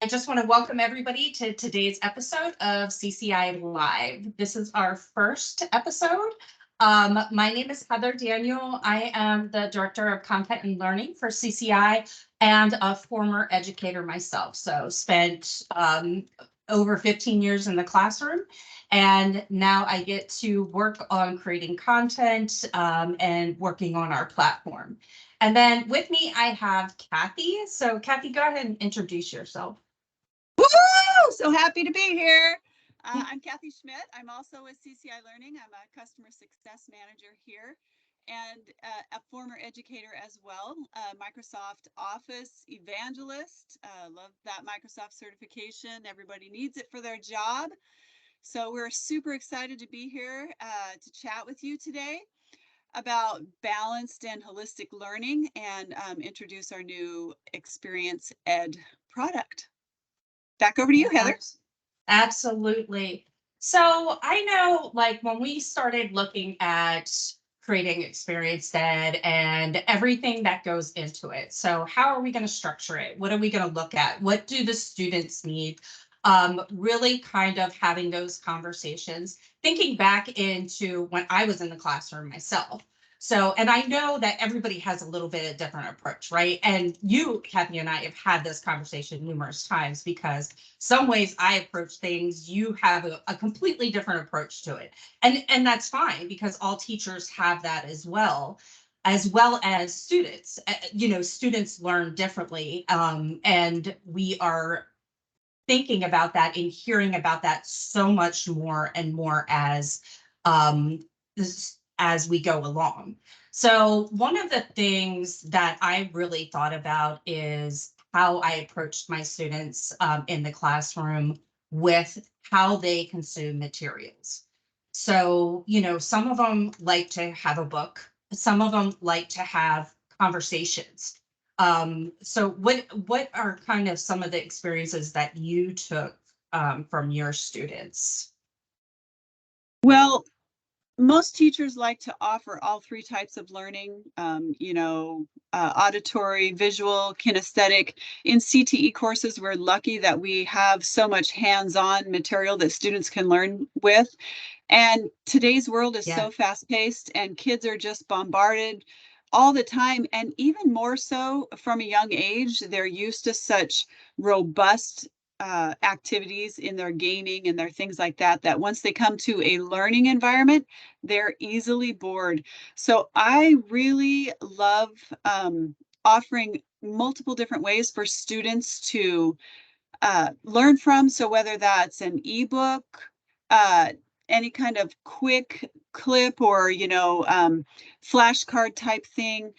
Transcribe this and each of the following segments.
I just want to welcome everybody to today's episode of CCI Live. This is our first episode. My name is Heather Daniel. I am the Director of Content and Learning for CCI and a former educator myself. So spent over 15 years in the classroom, and now I get to work on creating content and working on our platform. And then with me, I have Kathy. So Kathy, go ahead and introduce yourself. Woohoo! So happy to be here. I'm Kathy Schmidt. I'm also with CCI Learning. I'm a customer success manager here and a former educator as well, Microsoft Office evangelist. Love that Microsoft certification. Everybody needs it for their job. So we're super excited to be here to chat with you today about balanced and holistic learning and introduce our new Experience Ed product. Back over to you, Heather. Absolutely. So I know, like, when we started looking at creating Experience Ed and everything that goes into it. So how are we going to structure it? What are we going to look at? What do the students need? Really kind of having those conversations, thinking back into when I was in the classroom myself. So, and I know that everybody has a little bit of different approach, right? And you, Kathy, and I have had this conversation numerous times because some ways I approach things, you have a completely different approach to it. And that's fine because all teachers have that as well as students. Students learn differently. And we are thinking about that and hearing about that so much more and more um, as we go along. So one of the things that I really thought about is how I approached my students in the classroom with how they consume materials. So, some of them like to have a book, some of them like to have conversations. So what are kind of some of the experiences that you took from your students? Well, most teachers like to offer all three types of learning, auditory, visual, kinesthetic. In CTE courses, we're lucky that we have so much hands-on material that students can learn with. And today's world is so fast-paced and kids are just bombarded all the time. And even more so from a young age, they're used to such robust activities in their gaming and their things like that, that once they come to a learning environment, they're easily bored. So I really love offering multiple different ways for students to learn from. So whether that's an ebook, uh, any kind of quick clip or, flashcard type thing.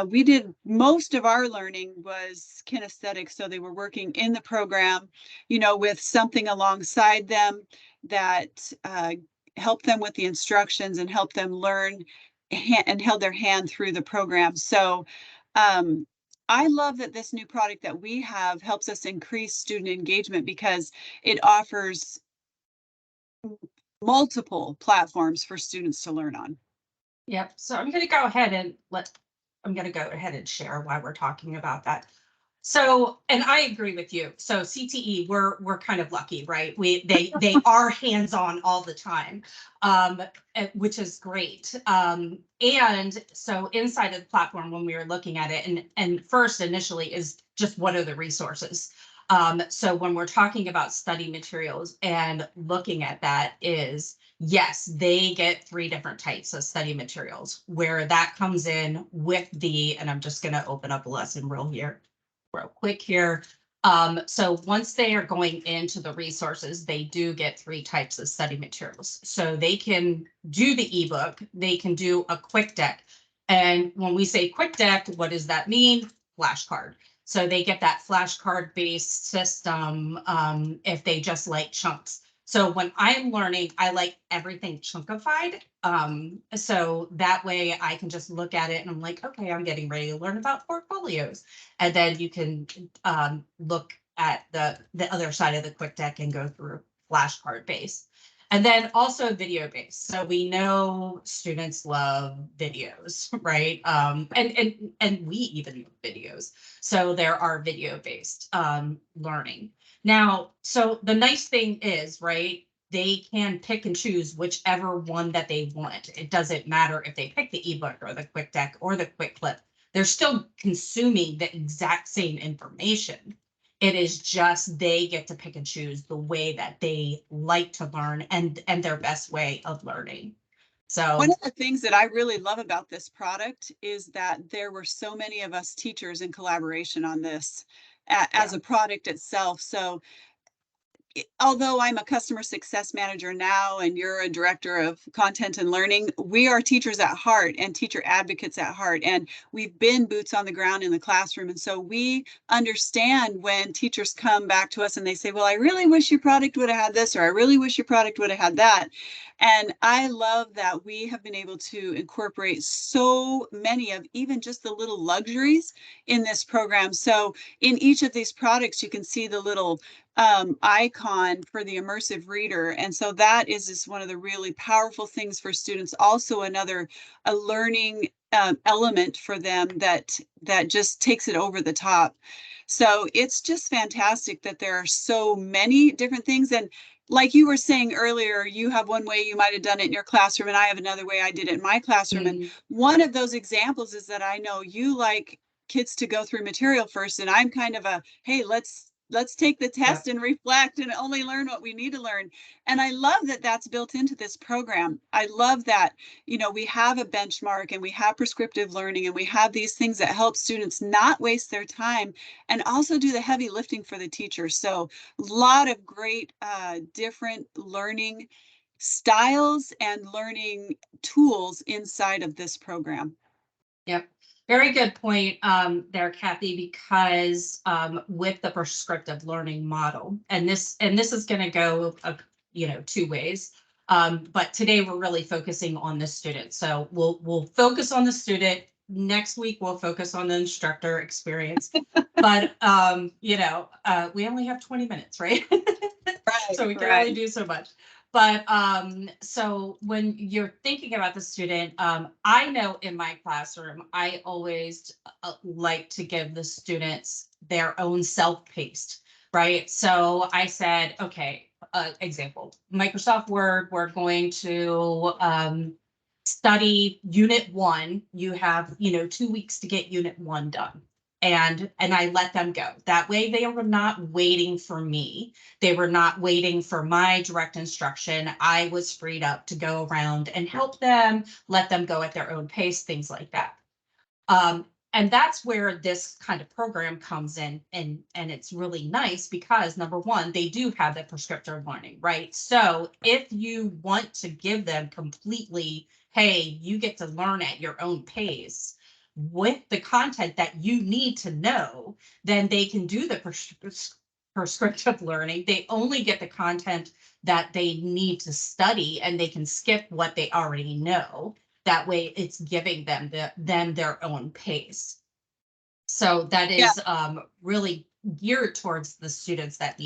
We did most of our learning was kinesthetic. So they were working in the program, with something alongside them that helped them with the instructions and helped them learn and held their hand through the program. So I love that this new product that we have helps us increase student engagement because it offers multiple platforms for students to learn on. Yep. So I'm going to go ahead and share why we're talking about that. So, and I agree with you. So CTE, we're kind of lucky, right? They are hands-on all the time, which is great. And so inside of the platform, when we were looking at it, and first initially is just what are the resources. So when we're talking about study materials and looking at that is, yes, they get 3 different types of study materials where that comes in with and I'm just going to open up a lesson real quick here. So once they are going into the resources, they do get 3 types of study materials. So they can do the ebook, they can do a quick deck. And when we say quick deck, what does that mean? Flashcard. So they get that flashcard based system if they just like chunks. So when I'm learning, I like everything chunkified. So that way I can just look at it and I'm like, okay, I'm getting ready to learn about portfolios. And then you can look at the other side of the quick deck and go through flashcard base. And then also video based. So we know students love videos, right? And we even love videos. So there are video based learning. Now, so the nice thing is, right, they can pick and choose whichever one that they want. It doesn't matter if they pick the ebook or the quick deck or the quick clip. They're still consuming the exact same information. It is just they get to pick and choose the way that they like to learn and their best way of learning. So one of the things that I really love about this product is that there were so many of us teachers in collaboration on this as yeah. a product itself. So although I'm a customer success manager now and you're a director of content and learning, we are teachers at heart and teacher advocates at heart. And we've been boots on the ground in the classroom. And so we understand when teachers come back to us and they say, well, I really wish your product would have had this, or I really wish your product would have had that. And I love that we have been able to incorporate so many of even just the little luxuries in this program. So in each of these products, you can see the little icon for the immersive reader. And so that is just one of the really powerful things for students. Also a learning element for them that just takes it over the top. So it's just fantastic that there are so many different things. And like you were saying earlier, you have one way you might have done it in your classroom, and I have another way I did it in my classroom. And one of those examples is that I know you like kids to go through material first, and I'm kind of a, hey, let's take the test and reflect and only learn what we need to learn. And I love that that's built into this program. I love that, we have a benchmark and we have prescriptive learning and we have these things that help students not waste their time and also do the heavy lifting for the teacher. So a lot of great different learning styles and learning tools inside of this program. Yep. Very good point there, Kathy, because with the prescriptive learning model, and this is going to go, two ways. But today we're really focusing on the student. So we'll focus on the student. Next week we'll focus on the instructor experience. But we only have 20 minutes, right? Right, so we can right. only do so much. But so when you're thinking about the student, I know in my classroom, I always like to give the students their own self-paced, right? So I said, okay, example, Microsoft Word, we're going to study Unit 1. You have, 2 weeks to get Unit 1 done. And I let them go. That way they were not waiting for me. They were not waiting for my direct instruction. I was freed up to go around and help them, let them go at their own pace, things like that. And that's where this kind of program comes in, and it's really nice because number one, they do have that prescriptive learning, right? So if you want to give them completely, hey, you get to learn at your own pace with the content that you need to know, then they can do the prescriptive learning. They only get the content that they need to study, and they can skip what they already know. That way it's giving them their own pace. So that is really geared towards the students that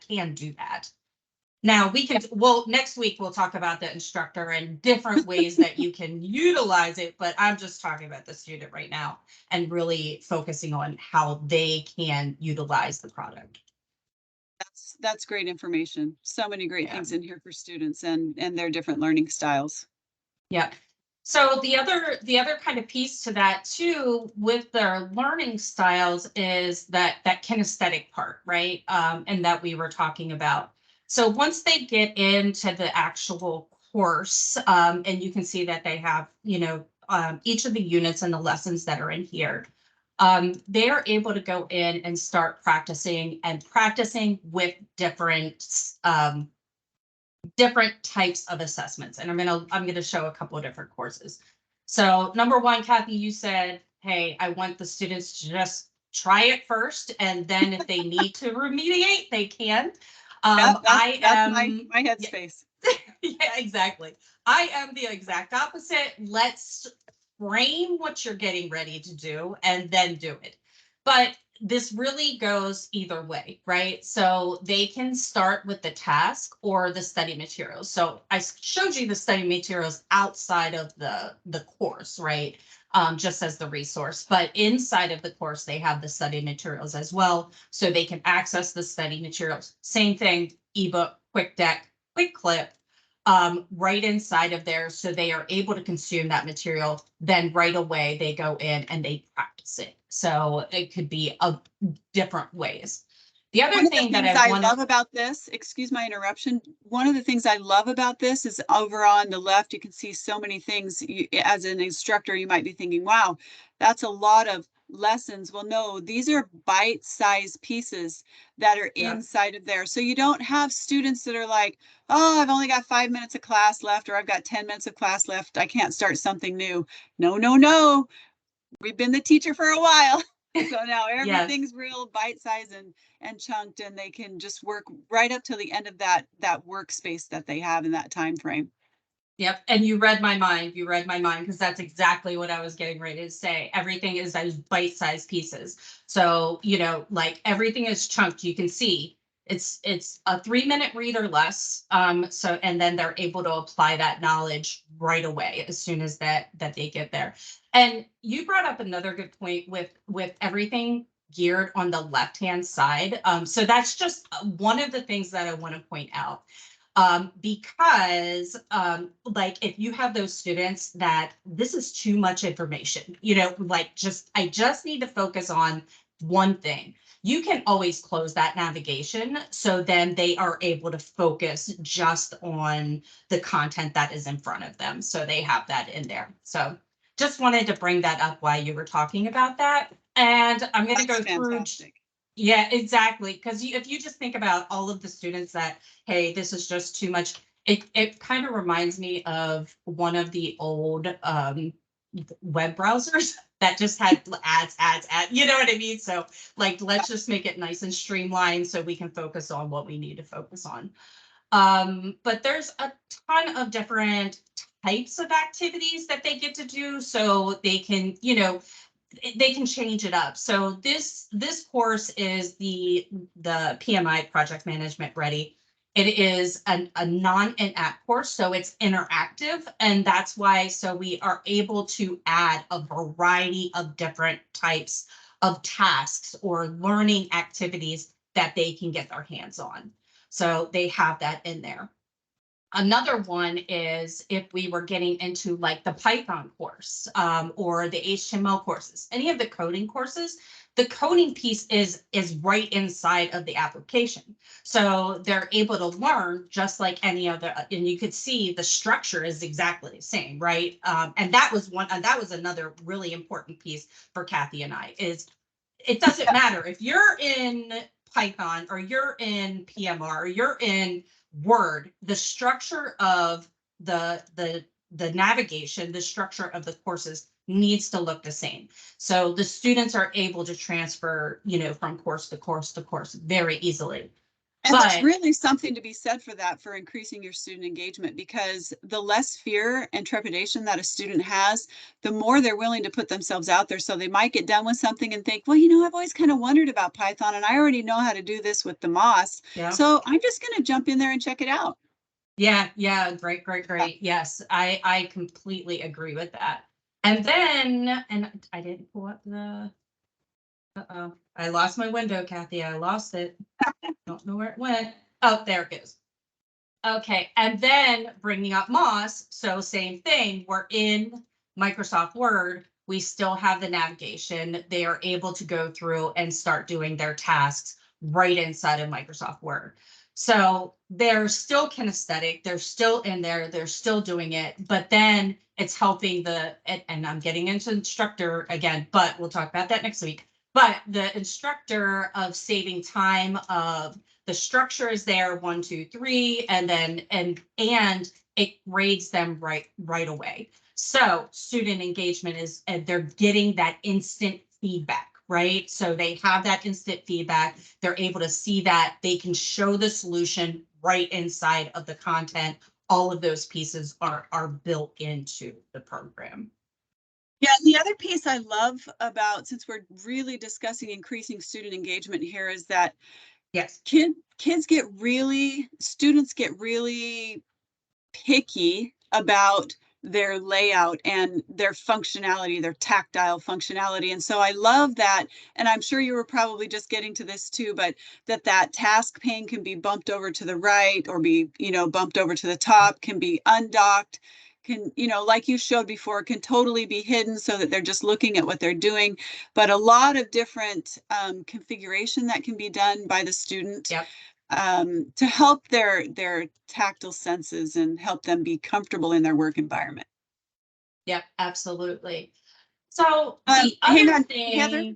can do that. Now next week we'll talk about the instructor and different ways that you can utilize it, but I'm just talking about the student right now and really focusing on how they can utilize the product. That's great information. So many great things in here for students and their different learning styles. Yeah. So the other kind of piece to that too with their learning styles is that kinesthetic part, right? And that we were talking about. So once they get into the actual course, and you can see that they have, each of the units and the lessons that are in here, they are able to go in and start practicing with different types of assessments. And I'm gonna show a couple of different courses. So number one, Kathy, you said, hey, I want the students to just try it first, and then if they need to remediate, they can. That's my Yeah, headspace. yeah, exactly. I am the exact opposite. Let's frame what you're getting ready to do and then do it. But this really goes either way, right? So they can start with the task or the study materials. So I showed you the study materials outside of the course, right? Just as the resource, but inside of the course, they have the study materials as well. So they can access the study materials. Same thing, ebook, quick deck, quick clip, right inside of there. So they are able to consume that material. Then right away, they go in and they practice it. So it could be of different ways. The other One of the thing that things I I want to, love about this, excuse my interruption, one of the things I love about this is over on the left, you can see so many things. As an instructor, you might be thinking, wow, that's a lot of lessons. Well, no, these are bite-sized pieces that are yeah, inside of there. So you don't have students that are like, oh, I've only got 5 minutes of class left, or I've got 10 minutes of class left. I can't start something new. No, no, no. We've been the teacher for a while. So now yes. everything's real bite-sized and chunked, and they can just work right up to the end of that workspace that they have in that time frame. Yep. And you read my mind. You read my mind because that's exactly what I was getting ready to say. Everything is those bite-sized pieces. So, like everything is chunked. You can see it's a 3-minute read or less. So and then they're able to apply that knowledge right away as soon as that they get there. And you brought up another good point with everything geared on the left-hand side. So that's just one of the things that I want to point out, because like if you have those students that this is too much information, like I just need to focus on one thing, you can always close that navigation so then they are able to focus just on the content that is in front of them, so they have that in there. So just wanted to bring that up while you were talking about that. And I'm going to That's go through. fantastic. Yeah, exactly. Because if you just think about all of the students that, hey, this is just too much, it kind of reminds me of one of the old web browsers that just had ads. You know what I mean? So, like, let's just make it nice and streamlined so we can focus on what we need to focus on. But there's a ton of different types of activities that they get to do, so they can, they can change it up. So this course is the PMI, Project Management Ready. It is a non-in-app course, so it's interactive, and that's why so we are able to add a variety of different types of tasks or learning activities that they can get their hands on. So they have that in there. Another one is if we were getting into like the Python course, or the HTML courses, any of the coding courses, the coding piece is right inside of the application. So they're able to learn just like any other, and you could see the structure is exactly the same, right? And that was another really important piece for Kathy and I is it doesn't matter if you're in Python or you're in PMR or you're in Word, the structure of the navigation, the structure of the courses needs to look the same. So the students are able to transfer, from course to course to course very easily. And there's But really something to be said for that, for increasing your student engagement, because the less fear and trepidation that a student has, the more they're willing to put themselves out there. So they might get done with something and think, well, I've always kind of wondered about Python, and I already know how to do this with the Moss. yeah, So I'm just going to jump in there and check it out. yeah, great. Yes, I completely agree with that. And then, and I didn't pull up the. Uh-oh, I lost my window, Kathy. I lost it. Don't know where it went. Oh, there it goes. Okay, and then bringing up Moss, so same thing, we're in Microsoft Word, we still have the navigation. They are able to go through and start doing their tasks right inside of Microsoft Word. So they're still kinesthetic, they're still in there, they're still doing it, but then it's helping and I'm getting into instructor again, but we'll talk about that next week. But the instructor of saving time, of the structure is there, 1, 2, 3, and then and it grades them right away. So student engagement is, and they're getting that instant feedback, right? So they have that instant feedback. They're able to see that they can show the solution right inside of the content. All of those pieces are built into the program. Yeah, the other piece I love about, since we're really discussing increasing student engagement here, is that Yes. students get really picky about their layout and their functionality, their tactile functionality. And so I love that. And I'm sure you were probably just getting to this too, but that task pane can be bumped over to the right or be, bumped over to the top, can be undocked, can, like you showed before, can totally be hidden so that they're just looking at what they're doing. But a lot of different configuration that can be done by the student. Yep. To help their tactile senses and help them be comfortable in their work environment. Yep, absolutely. So Hang other on, thing, Heather.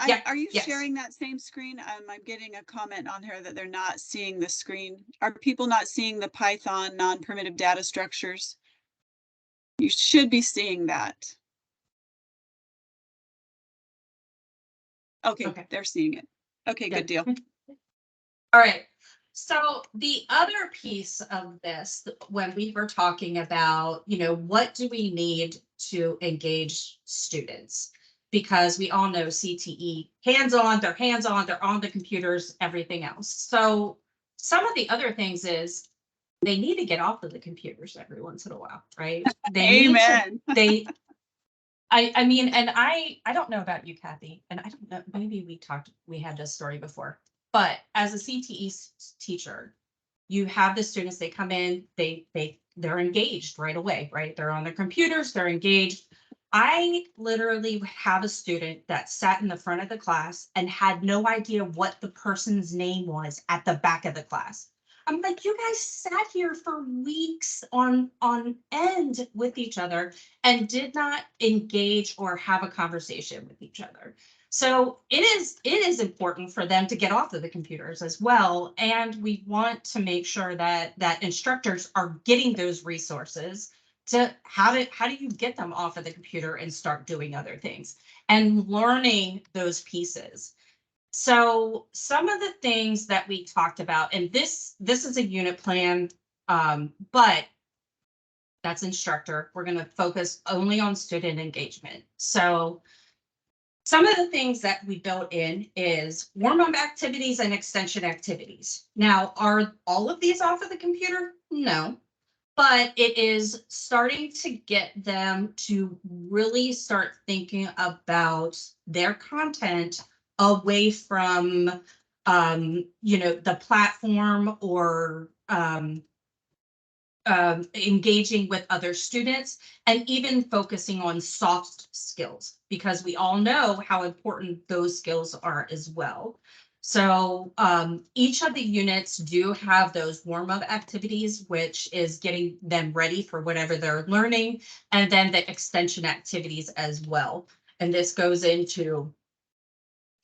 yep, Are you yes. sharing that same screen? I'm getting a comment on here that they're not seeing the screen. Are people not seeing the Python non-primitive data structures? You should be seeing that. Okay. They're seeing it. Okay, good deal. All right. So the other piece of this, when we were talking about, what do we need to engage students? Because we all know CTE, hands-on, they're on the computers, everything else. So some of the other things is they need to get off of the computers every once in a while, right? Amen. I mean, and I don't know about you, Kathy, and I don't know, maybe we had this story before, but as a CTE teacher, you have the students, they come in, they're engaged right away, right? They're on their computers, they're engaged. I literally have a student that sat in the front of the class and had no idea what the person's name was at the back of the class. I'm like, you guys sat here for weeks on end with each other and did not engage or have a conversation with each other. So it is important for them to get off of the computers as well. And we want to make sure that instructors are getting those resources to how do you get them off of the computer and start doing other things and learning those pieces. So some of the things that we talked about, and this is a unit plan, but that's instructor. We're going to focus only on student engagement. So some of the things that we built in is warm-up activities and extension activities. Now, are all of these off of the computer? No, but it is starting to get them to really start thinking about their content away from, the platform or engaging with other students and even focusing on soft skills, because we all know how important those skills are as well. So each of the units do have those warm-up activities, which is getting them ready for whatever they're learning, and then the extension activities as well. And this goes into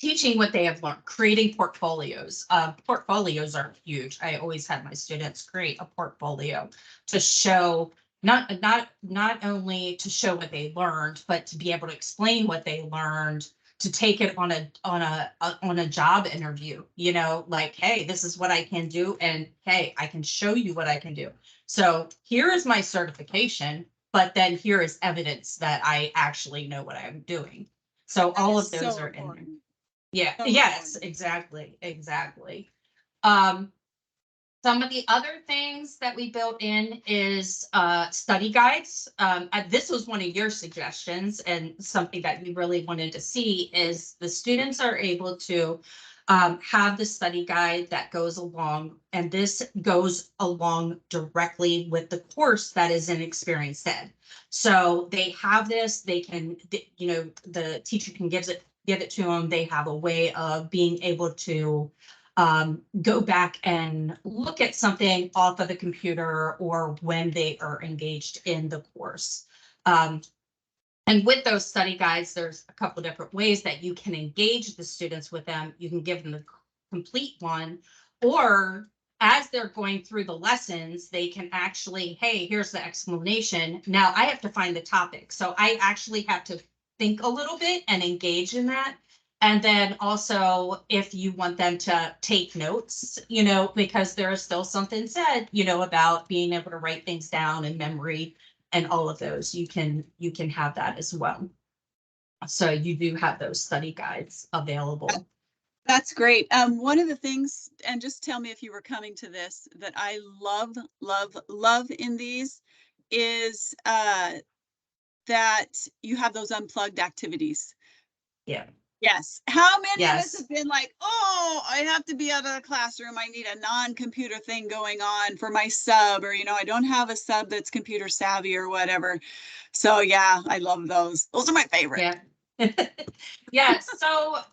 teaching what they have learned, creating portfolios. Portfolios are huge. I always had my students create a portfolio to show not only to show what they learned, but to be able to explain what they learned, to take it on a job interview, like, hey, this is what I can do, and hey, I can show you what I can do. So here is my certification, but then here is evidence that I actually know what I'm doing. So all of those are in there. Yeah, yes, exactly. Some of the other things that we built in is study guides. This was one of your suggestions, and something that we really wanted to see is the students are able to have the study guide that goes along, and this goes along directly with the course that is in Experienced Ed. So they have this, they can, the teacher can give it to them. They have a way of being able to go back and look at something off of the computer or when they are engaged in the course. And with those study guides, there's a couple of different ways that you can engage the students with them. You can give them the complete one, or as they're going through the lessons, they can actually, hey, here's the explanation. Now I have to find the topic. So I actually have to think a little bit and engage in that. And then also, if you want them to take notes, because there is still something said, about being able to write things down in memory and all of those, you can have that as well. So you do have those study guides available. That's great. One of the things, and just tell me if you were coming to this, that I love, love, love in these is that you have those unplugged activities. Yeah. Yes. How many of us Yes. have been like, oh, I have to be out of the classroom. I need a non-computer thing going on for my sub, or, I don't have a sub that's computer savvy or whatever. So yeah, I love those. Those are my favorite. Yeah. Yeah. So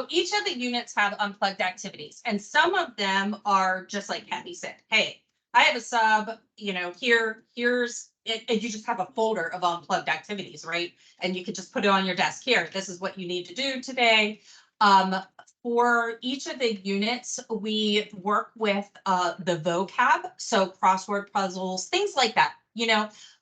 each of the units have unplugged activities, and some of them are just like Kathy said, hey, I have a sub, here's it, and you just have a folder of unplugged activities, right? And you can just put it on your desk. Here, this is what you need to do today. Um, for each of the units, we work with the vocab, so crossword puzzles, things like that,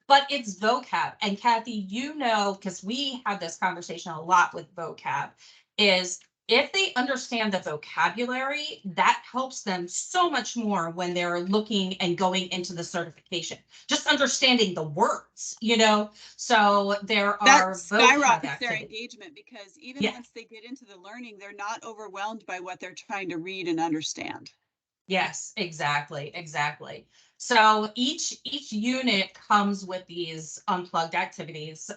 but it's vocab. And Kathy, because we have this conversation a lot with vocab, is if they understand the vocabulary, that helps them so much more when they're looking and going into the certification. Just understanding the words, So there That are vocab skyrockets their activities. engagement because even Yeah. once they get into the learning, they're not overwhelmed by what they're trying to read and understand. Yes, exactly, exactly. So each unit comes with these unplugged activities.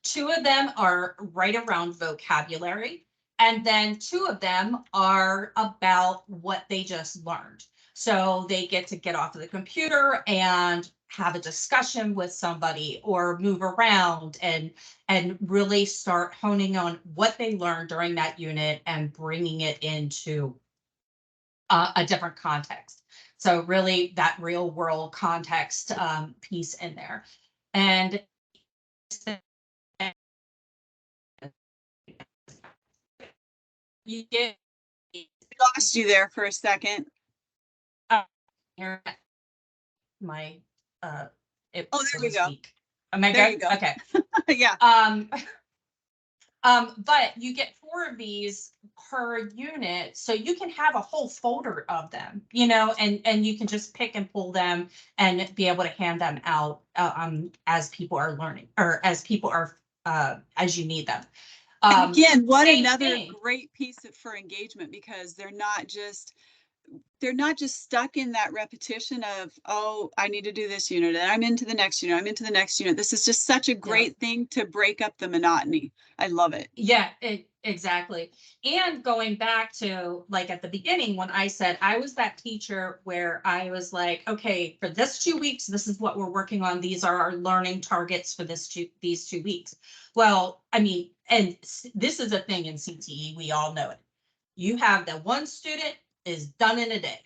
Two of them are right around vocabulary, and then two of them are about what they just learned. So they get off of the computer and have a discussion with somebody or move around and really start honing on what they learned during that unit and bringing it into a different context. So really that real world context piece in there. And you get Lost you there for a second. here my it Oh, there we was go. weak. Am I There good? you go. Okay. Yeah. But you get 4 of these per unit, so you can have a whole folder of them, and you can just pick and pull them and be able to hand them out as people are learning or as people are as you need them. And again, what Same another thing. great piece for engagement, because they're not just stuck in that repetition of, oh, I need to do this unit and I'm into the next unit. I'm into the next unit. This is just such a great thing to break up the monotony. I love it. Yeah, exactly. And going back to like at the beginning when I said I was that teacher where I was like, okay, for this 2 weeks, this is what we're working on. These are our learning targets for these 2 weeks. Well, I mean, and this is a thing in CTE, we all know it. You have the one student is done in a day.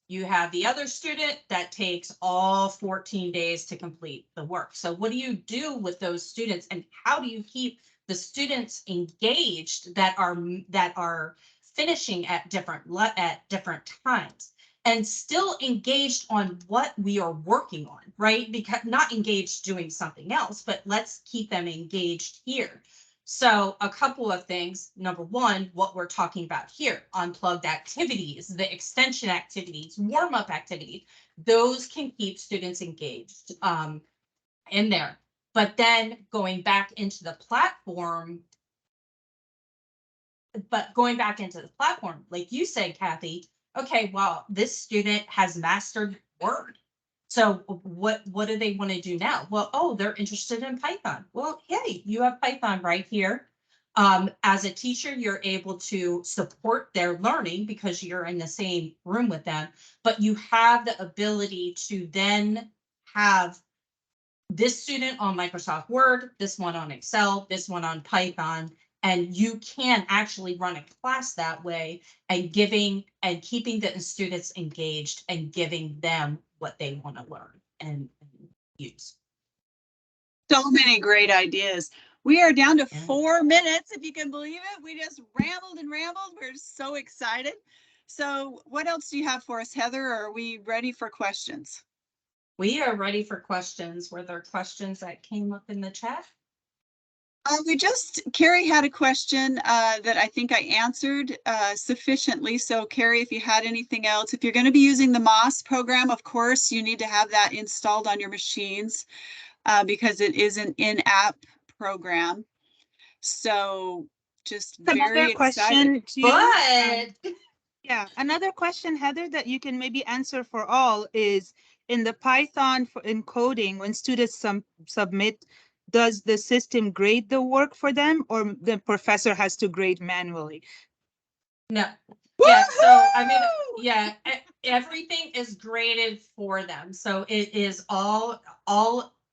You have the other student that takes all 14 days to complete the work. So what do you do with those students, and how do you keep the students engaged that are finishing at different times and still engaged on what we are working on, right? Because not engaged doing something else, but let's keep them engaged here. So a couple of things. Number one, what we're talking about here, unplugged activities, the extension activities, warm-up activities, those can keep students engaged in there. But then going back into the platform, like you said, Kathy, okay, well, this student has mastered Word. So what do they want to do now? Well, oh, they're interested in Python. Well, hey, you have Python right here. As a teacher, you're able to support their learning because you're in the same room with them, but you have the ability to then have this student on Microsoft Word, this one on Excel, this one on Python, and you can actually run a class that way and keeping the students engaged and giving them what they want to learn and use. So many great ideas. We are down to 4 minutes, if you can believe it. We just rambled and rambled. We're so excited. So what else do you have for us, Heather? Or are we ready for questions? We are ready for questions. Were there questions that came up in the chat? Carrie had a question that I think I answered sufficiently. So Carrie, if you had anything else, if you're going to be using the MOS program, of course, you need to have that installed on your machines because it is an in-app program. So just Another very question excited. to you. But Yeah, another question, Heather, that you can maybe answer for all is in the Python for encoding, when students submit, does the system grade the work for them or the professor has to grade manually? no. Yeah, so I mean, yeah, everything is graded for them. So it is all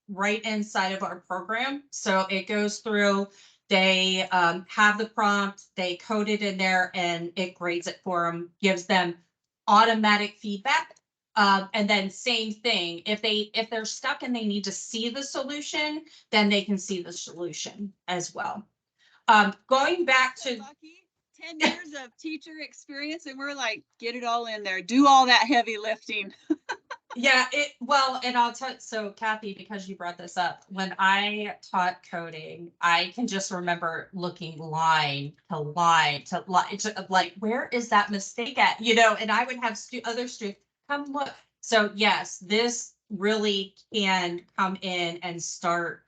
right inside of our program. So it goes through, they have the prompt, they code it in there and it grades it for them, gives them automatic feedback. And then same thing, if they're stuck and they need to see the solution, then they can see the solution as well. Going back to Lucky, 10 years of teacher experience, and we're like, get it all in there, do all that heavy lifting. yeah, well, and I'll tell, so Kathy, because you brought this up, when I taught coding, I can just remember looking line to line to line, like, where is that mistake at? You know, and I would have other students come look. So yes, this really can come in and start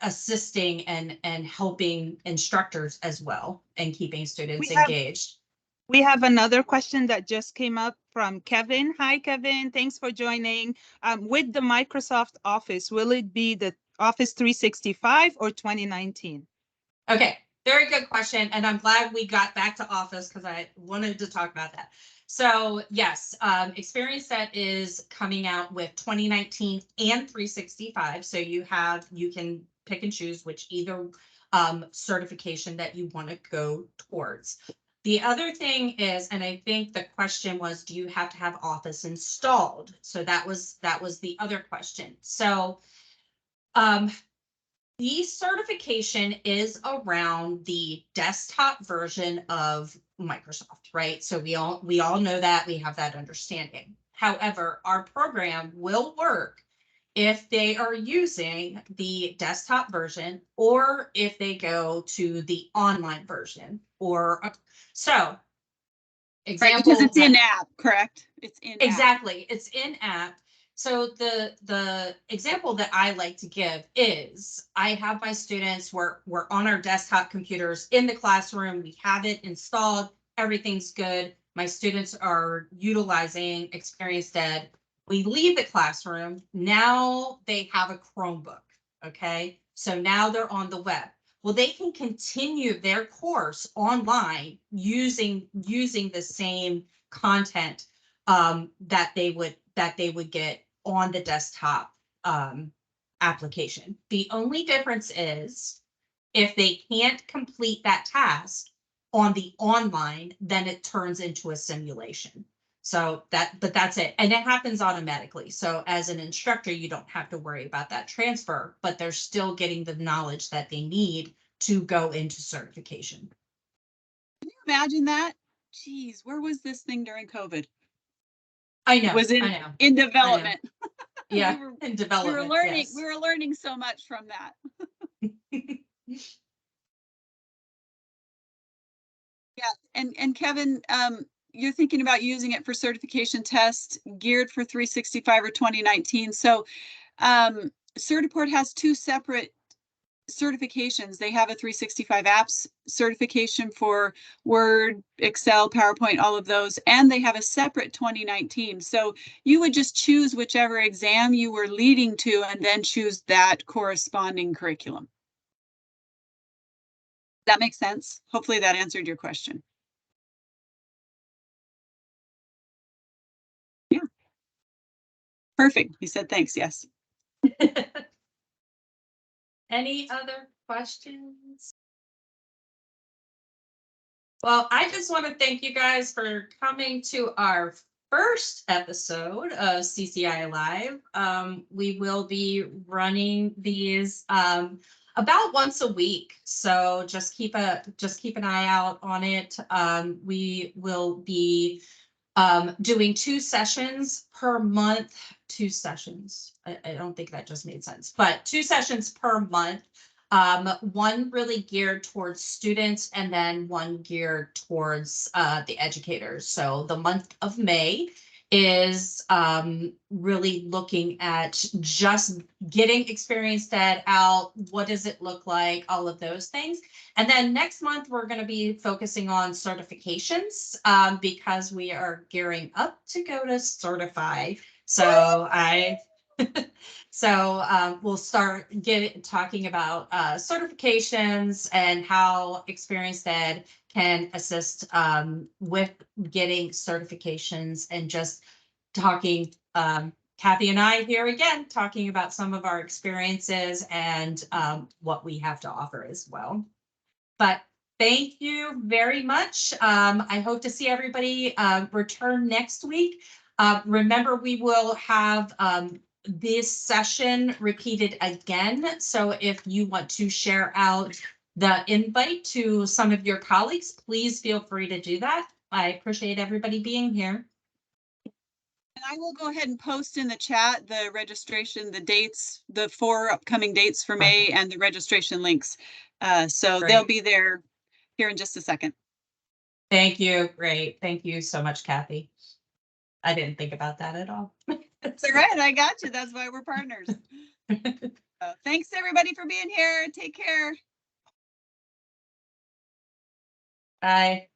assisting and helping instructors as well and keeping students engaged. We have another question that just came up from Kevin. Hi, Kevin. Thanks for joining. With the Microsoft Office, will it be the Office 365 or 2019? Okay, very good question. And I'm glad we got back to Office because I wanted to talk about that. So yes, Experience Set is coming out with 2019 and 365. So you can pick and choose which either certification that you want to go towards. The other thing is, and I think the question was, do you have to have Office installed? So that was the other question. So the certification is around the desktop version of Microsoft, right? So we all know that, we have that understanding. However, our program will work if they are using the desktop version or if they go to the online version or so. Right, because it's in app, correct? It's in exactly. It's in app. So the example that I like to give is I have my students, we're on our desktop computers in the classroom, we have it installed, everything's good. My students are utilizing Experience Ed. We leave the classroom, now they have a Chromebook, okay? So now they're on the web. Well, they can continue their course online using the same content that they would get on the desktop application. The only difference is if they can't complete that task on the online, then it turns into a simulation. So but that's it. And it happens automatically. So as an instructor, you don't have to worry about that transfer, but they're still getting the knowledge that they need to go into certification. Can you imagine that? Geez, where was this thing during COVID? I know. Was in, I know. in development. Yeah, in development. We were learning so much from that. Yeah, and Kevin, you're thinking about using it for certification tests geared for 365 or 2019. So Certiport has two separate certifications. They have a 365 apps certification for Word, Excel, PowerPoint, all of those, and they have a separate 2019. So you would just choose whichever exam you were leading to and then choose that corresponding curriculum. That makes sense? Hopefully that answered your question. Yeah. Perfect. He said thanks. Yes. Any other questions? Well, I just want to thank you guys for coming to our first episode of CCI Live. We will be running these about once a week, so just keep an eye out on it. We will be doing 2 sessions per month. 2 sessions. I don't think that just made sense, but 2 sessions per month. One really geared towards students and then one geared towards the educators. So the month of May is really looking at just getting experienced ed out. What does it look like? All of those things. And then next month, we're going to be focusing on certifications because we are gearing up to go to certify. So we'll start talking about certifications and how experienced ed can assist with getting certifications, and just talking, Kathy and I here again, talking about some of our experiences and what we have to offer as well. But thank you very much. I hope to see everybody return next week. Remember, we will have this session repeated again. So if you want to share out the invite to some of your colleagues, please feel free to do that. I appreciate everybody being here. And I will go ahead and post in the chat the registration, the dates, the 4 upcoming dates for May, and the registration links. So Great. They'll be there here in just a second. Thank you. Great. Thank you so much, Kathy. I didn't think about that at all. That's all right. I got you. That's why we're partners. Thanks everybody for being here. Take care. Bye.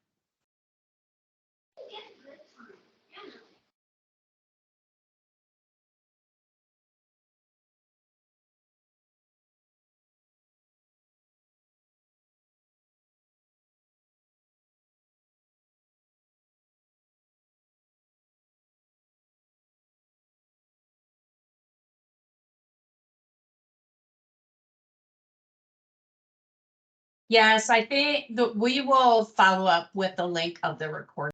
Yes, I think that we will follow up with the link of the recording.